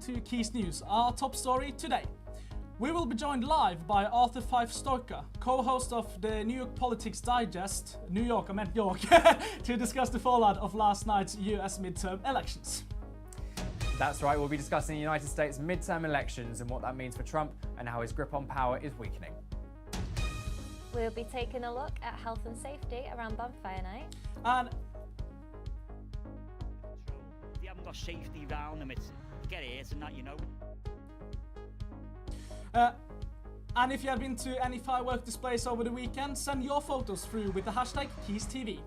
To Quays News, our top story today. We will be joined live by Arthur Fife Stoker, co-host of the New York Politics Digest, New York, I meant York, to discuss the fallout of last night's US midterm elections. That's right, we'll be discussing the United States midterm elections and what that means for Trump and how his grip on power is weakening. We'll be taking a look at health and safety around bonfire night. And They haven't got safety around them, it's get hurt and that, you know. and if you have been to any firework displays over the weekend, send your photos through with the hashtag QuaysTV.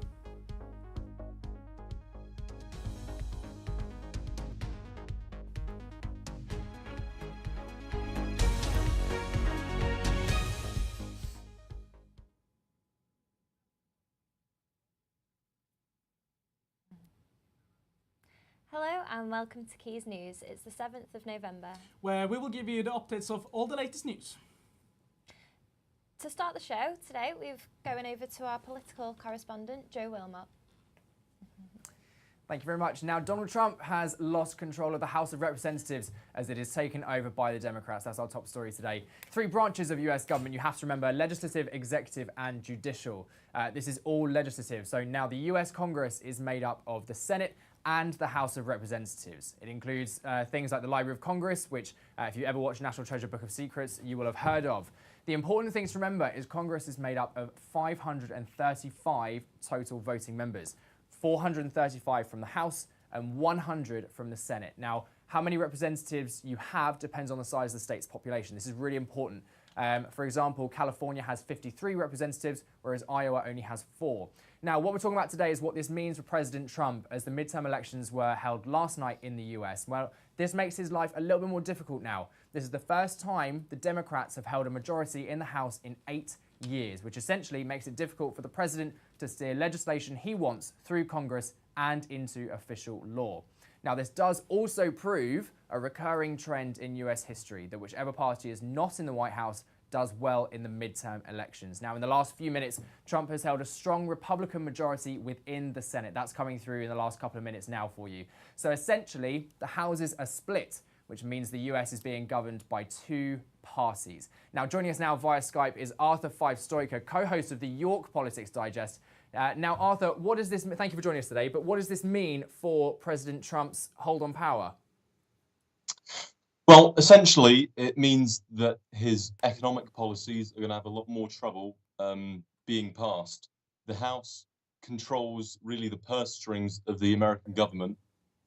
Hello and welcome to Quays News. It's the 7th of November. Where we will give you the updates of all the latest news. To start the show today, we're going over to our political correspondent, Joe Wilmot. Thank you very much. Now, Donald Trump has lost control of the House of Representatives as it is taken over by the Democrats. That's our top story today. Three branches of US government, you have to remember: legislative, executive and judicial. This is all legislative. So now the US Congress is made up of the Senate and the House of Representatives. It includes things like the Library of Congress, which if you ever watched National Treasure Book of Secrets, you will have heard of. The important things to remember is Congress is made up of 535 total voting members, 435 from the House and 100 from the Senate. Now, how many representatives you have depends on the size of the state's population. This is really important. For example, California has 53 representatives, whereas Iowa only has 4. Now, what we're talking about today is what this means for President Trump as the midterm elections were held last night in the US. Well, this makes his life a little bit more difficult now. This is the first time the Democrats have held a majority in the House in 8 years, which essentially makes it difficult for the president to steer legislation he wants through Congress and into official law. Now, this does also prove a recurring trend in US history, that whichever party is not in the White House does well in the midterm elections. Now, in the last few minutes, Trump has held a strong Republican majority within the Senate. That's coming through in the last couple of minutes now for you. So essentially, the houses are split, which means the US is being governed by two parties. Now, joining us now via Skype is Arthur Fife Stoker, co-host of the York Politics Digest. Now, Arthur, what does this? Thank you for joining us today. But what does this mean for President Trump's hold on power? Well, essentially, it means that his economic policies are going to have a lot more trouble being passed. The House controls really the purse strings of the American government,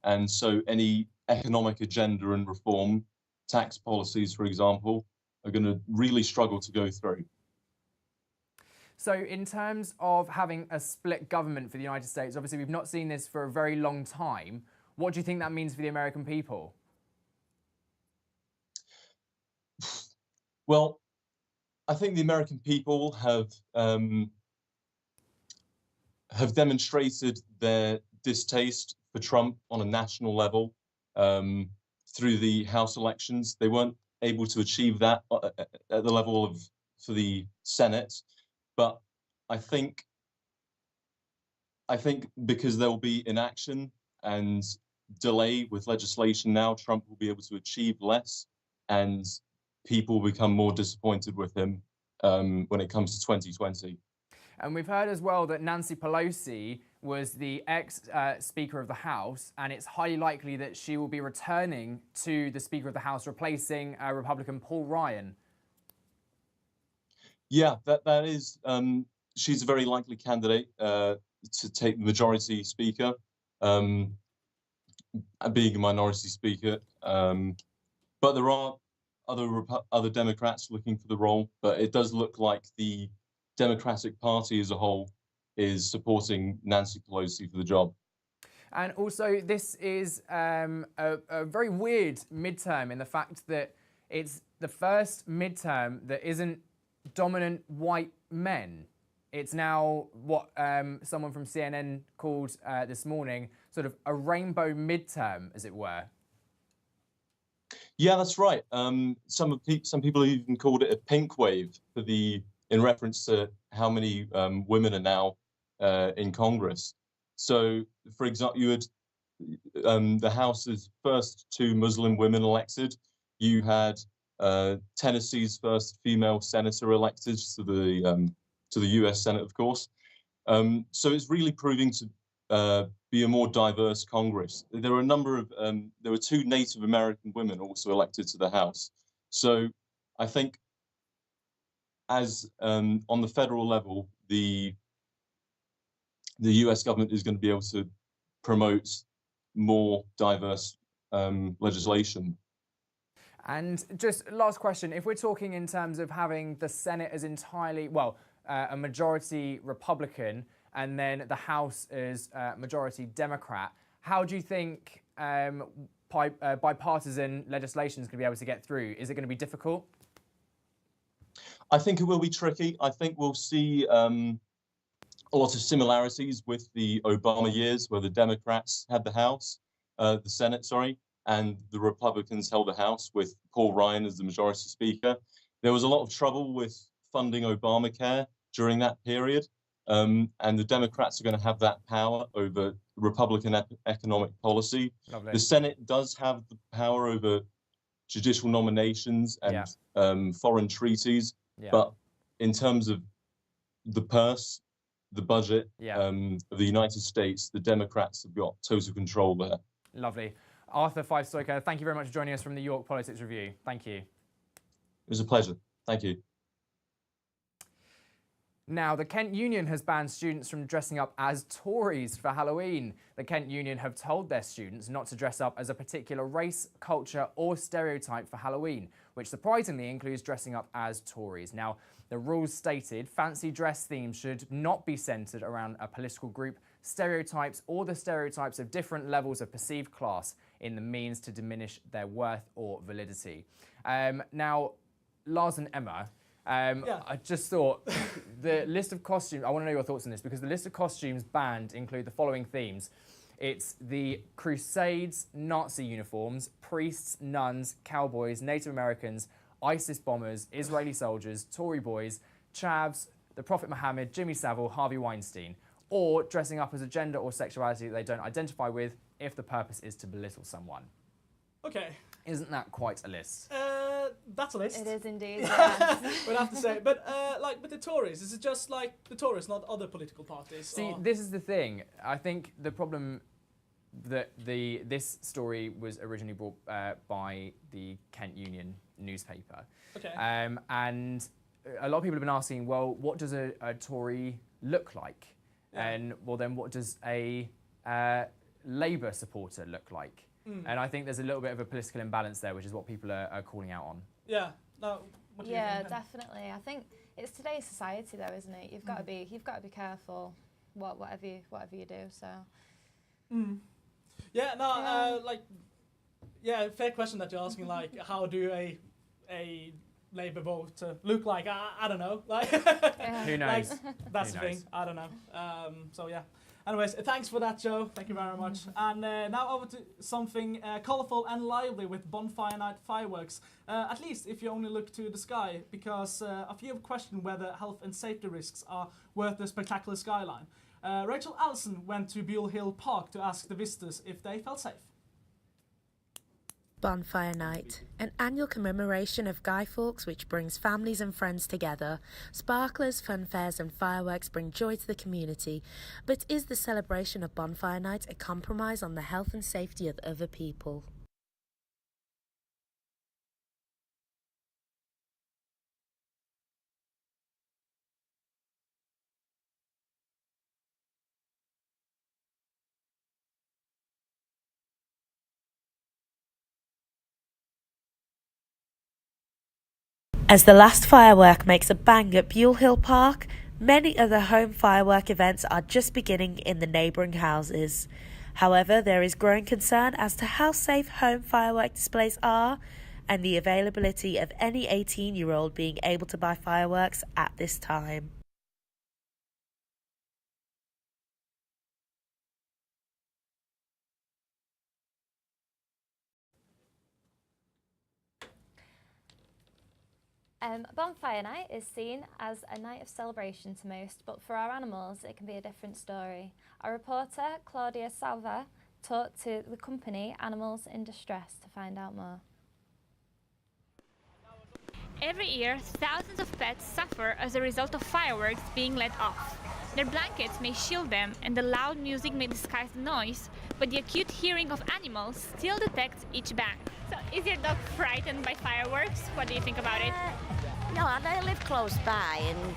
and so any economic agenda and reform, tax policies, for example, are going to really struggle to go through. So in terms of having a split government for the United States, obviously we've not seen this for a very long time. What do you think that means for the American people? Well, I think the American people have demonstrated their distaste for Trump on a national level through the House elections. They weren't able to achieve that at the level of for the Senate, but I think because there will be inaction and delay with legislation now, Trump will be able to achieve less, and people become more disappointed with him when it comes to 2020. And we've heard as well that Nancy Pelosi was the ex-Speaker of the House, and it's highly likely that she will be returning to the Speaker of the House, replacing Republican Paul Ryan. Yeah, that is, she's a very likely candidate to take the majority speaker, being a minority speaker. But there are other Democrats looking for the role, but it does look like the Democratic Party as a whole is supporting Nancy Pelosi for the job. And also, this is a very weird midterm in the fact that it's the first midterm that isn't dominant white men. It's now what someone from CNN called this morning sort of a rainbow midterm, as it were. Yeah, that's right. Some people even called it a pink wave in reference to how many women are now in Congress. So, for example, the House's first 2 Muslim women elected. You had Tennessee's first female senator elected to the U.S. Senate, of course. So it's really proving to be a more diverse Congress. There were a number of there were 2 Native American women also elected to the House. So I think, as on the federal level, the U.S. government is going to be able to promote more diverse legislation. And just last question, if we're talking in terms of having the Senate as entirely, well, a majority Republican and then the House as majority Democrat, how do you think bipartisan legislation is going to be able to get through? Is it going to be difficult? I think it will be tricky. I think we'll see a lot of similarities with the Obama years, where the Democrats had the Senate, and the Republicans held the House with Paul Ryan as the majority speaker. There was a lot of trouble with funding Obamacare during that period, and the Democrats are going to have that power over Republican economic policy. Lovely. The Senate does have the power over judicial nominations and foreign treaties, but in terms of the purse, the budget of the United States, the Democrats have got total control there. Lovely. Arthur Fife Stoker, thank you very much for joining us from the York Politics Review. Thank you. It was a pleasure. Thank you. Now, the Kent Union has banned students from dressing up as Tories for Halloween. The Kent Union have told their students not to dress up as a particular race, culture or stereotype for Halloween, which surprisingly includes dressing up as Tories. Now, the rules stated fancy dress themes should not be centred around a political group, stereotypes or the stereotypes of different levels of perceived class in the means to diminish their worth or validity. Now, Lars and Emma, I just thought the list of costumes, I want to know your thoughts on this, because the list of costumes banned include the following themes. It's the Crusades, Nazi uniforms, priests, nuns, cowboys, Native Americans, ISIS bombers, Israeli soldiers, Tory boys, chavs, the Prophet Muhammad, Jimmy Savile, Harvey Weinstein, or dressing up as a gender or sexuality that they don't identify with if the purpose is to belittle someone. Okay. Isn't that quite a list? That's a list. It is indeed, yes. We'd have to say. But like with the Tories, is it just like the Tories, not other political parties? See, this is the thing. I think the problem that this story was originally brought by the Kent Union newspaper. Okay. And a lot of people have been asking, well, what does a Tory look like? Yeah. And, well, then what does a Labour supporter look like? And I think there's a little bit of a political imbalance there, which is what people are calling out on. Yeah. No. What do you think, then? Definitely. I think it's today's society, though, isn't it? You've got to be careful, whatever you do. So. Yeah. No. Fair question that you're asking. Like, how do a Labour vote look like? I don't know. Like, who knows? Like, that's the thing. I don't know. So yeah. Anyways, thanks for that, Joe. Thank you very much. And now over to something colourful and lively with bonfire night fireworks. At least if you only look to the sky, because a few have questioned whether health and safety risks are worth the spectacular skyline. Rachel Allison went to Buell Hill Park to ask the visitors if they felt safe. Bonfire Night, an annual commemoration of Guy Fawkes which brings families and friends together. Sparklers, fun fairs and fireworks bring joy to the community, but is the celebration of Bonfire Night a compromise on the health and safety of other people? As the last firework makes a bang at Buell Hill Park, many other home firework events are just beginning in the neighbouring houses. However, there is growing concern as to how safe home firework displays are and the availability of any 18-year-old being able to buy fireworks at this time. Bonfire night is seen as a night of celebration to most, but for our animals it can be a different story. Our reporter Claudia Salva talked to the company Animals in Distress to find out more. Every year, thousands of pets suffer as a result of fireworks being let off. Their blankets may shield them and the loud music may disguise the noise, but the acute hearing of animals still detects each bang. So, is your dog frightened by fireworks? What do you think about it? No, I live close by and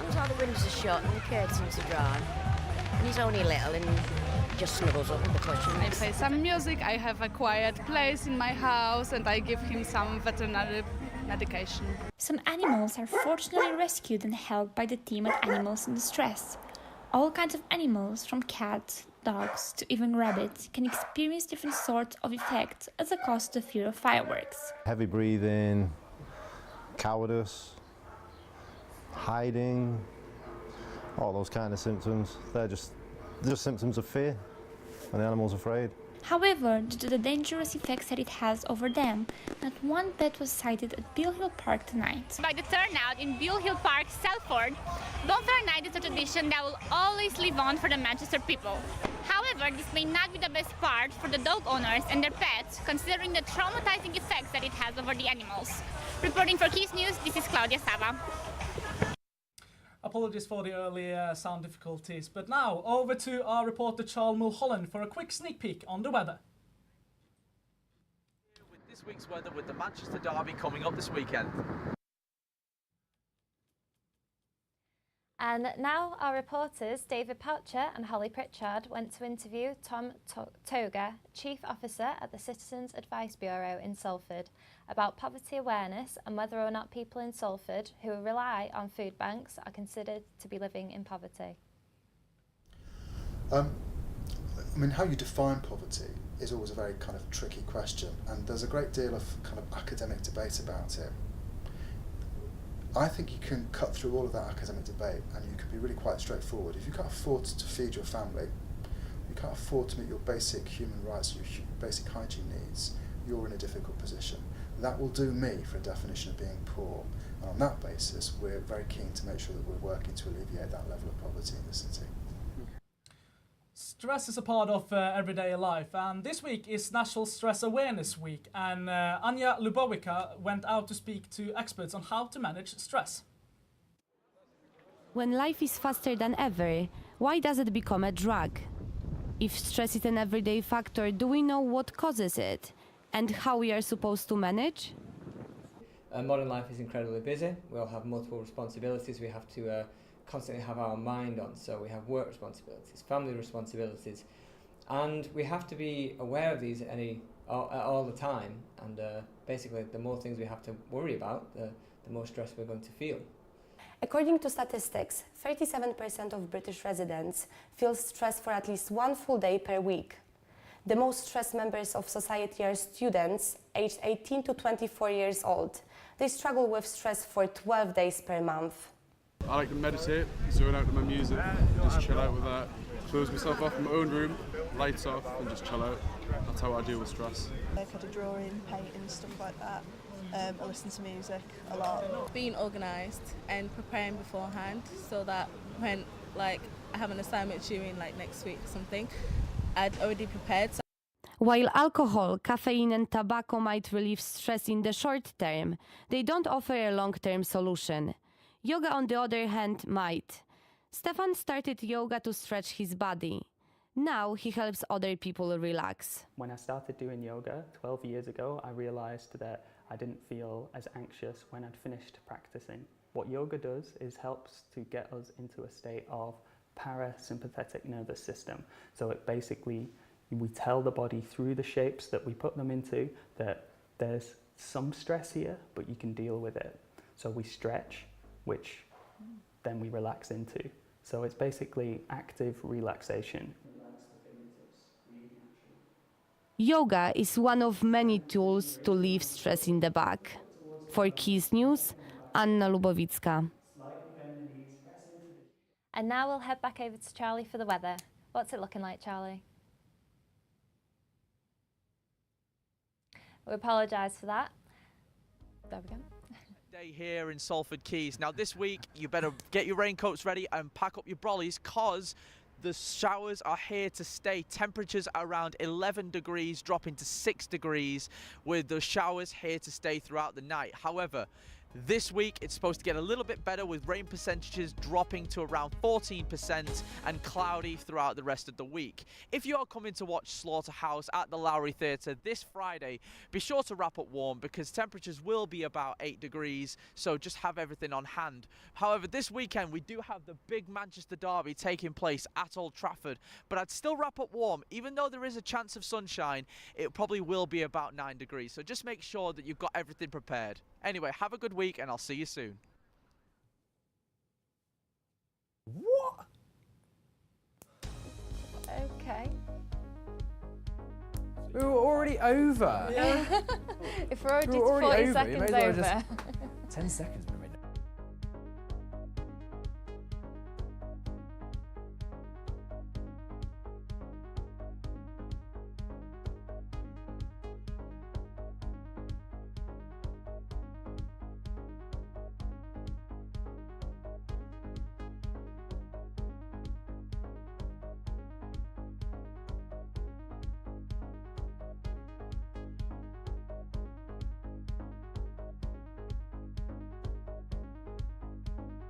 as all the windows are shut and the curtains are drawn. And he's only little and just snuggles up with the cushions. I play some music, I have a quiet place in my house and I give him some veterinary medication. Some animals are fortunately rescued and helped by the team at Animals in Distress. All kinds of animals, from cats, dogs to even rabbits, can experience different sorts of effects as a cause of the fear of fireworks. Heavy breathing, cowardice, hiding, all those kind of symptoms. They're just symptoms of fear, and the animal's afraid. However, due to the dangerous effects that it has over them, not one pet was sighted at Beale Hill Park tonight. By the turnout in Beale Hill Park, Salford, Bonfire Night is a tradition that will always live on for the Manchester people. However, this may not be the best part for the dog owners and their pets, considering the traumatizing effects that it has over the animals. Reporting for Quays News, this is Claudia Sava. Apologies for the early sound difficulties, but now over to our reporter Charles Mulholland for a quick sneak peek on the weather. With this week's weather, with the Manchester Derby coming up this weekend. And now our reporters David Poucher and Holly Pritchard went to interview Tom Toga, Chief Officer at the Citizens Advice Bureau in Salford, about poverty awareness and whether or not people in Salford who rely on food banks are considered to be living in poverty. I mean, how you define poverty is always a very kind of tricky question, and there's a great deal of kind of academic debate about it. I think you can cut through all of that academic debate and you can be really quite straightforward. If you can't afford to feed your family, you can't afford to meet your basic human rights, your basic hygiene needs, you're in a difficult position. That will do me for a definition of being poor. And on that basis, we're very keen to make sure that we're working to alleviate that level of poverty in the city. Stress is a part of everyday life, and this week is National Stress Awareness Week, and Anya Lubowica went out to speak to experts on how to manage stress. When life is faster than ever, why does it become a drug? If stress is an everyday factor, do we know what causes it and how we are supposed to manage? Modern life is incredibly busy. We all have multiple responsibilities. We have to constantly have our mind on. So we have work responsibilities, family responsibilities, and we have to be aware of these all the time. And basically, the more things we have to worry about, the more stress we're going to feel. According to statistics, 37% of British residents feel stressed for at least one full day per week. The most stressed members of society are students aged 18 to 24 years old. They struggle with stress for 12 days per month. I like to meditate, zone out to my music, just chill out with that, close myself off in my own room, lights off and just chill out. That's how I deal with stress. I kind of drawing, painting, stuff like that. I listen to music a lot. Being organised and preparing beforehand so that when I have an assignment due in next week or something, I'd already prepared. While alcohol, caffeine and tobacco might relieve stress in the short term, they don't offer a long-term solution. Yoga, on the other hand, might. Stefan started yoga to stretch his body. Now he helps other people relax. When I started doing yoga 12 years ago, I realized that I didn't feel as anxious when I'd finished practicing. What yoga does is helps to get us into a state of parasympathetic nervous system. So it basically, we tell the body through the shapes that we put them into that there's some stress here, but you can deal with it. So we stretch, which then we relax into. So it's basically active relaxation. Yoga is one of many tools to leave stress in the back. For Quays News, Anna Lubowicka. And now we'll head back over to Charlie for the weather. What's it looking like, Charlie? We apologise for that. There we go. Day here in Salford Quays. Now this week you better get your raincoats ready and pack up your brollies, cause The showers are here to stay. Temperatures around 11 degrees, dropping to 6 degrees, with the showers here to stay throughout the night. However, this week it's supposed to get a little bit better, with rain percentages dropping to around 14% and cloudy throughout the rest of the week. If you are coming to watch Slaughterhouse at the Lowry Theatre this Friday, be sure to wrap up warm because temperatures will be about 8 degrees, so just have everything on hand. However, this weekend we do have the big Manchester derby taking place at Old Trafford, but I'd still wrap up warm. Even though there is a chance of sunshine, it probably will be about 9 degrees, so just make sure that you've got everything prepared. Anyway, have a good week and I'll see you soon. What? Okay. We were already over. If we're already 40 seconds over. 10 seconds.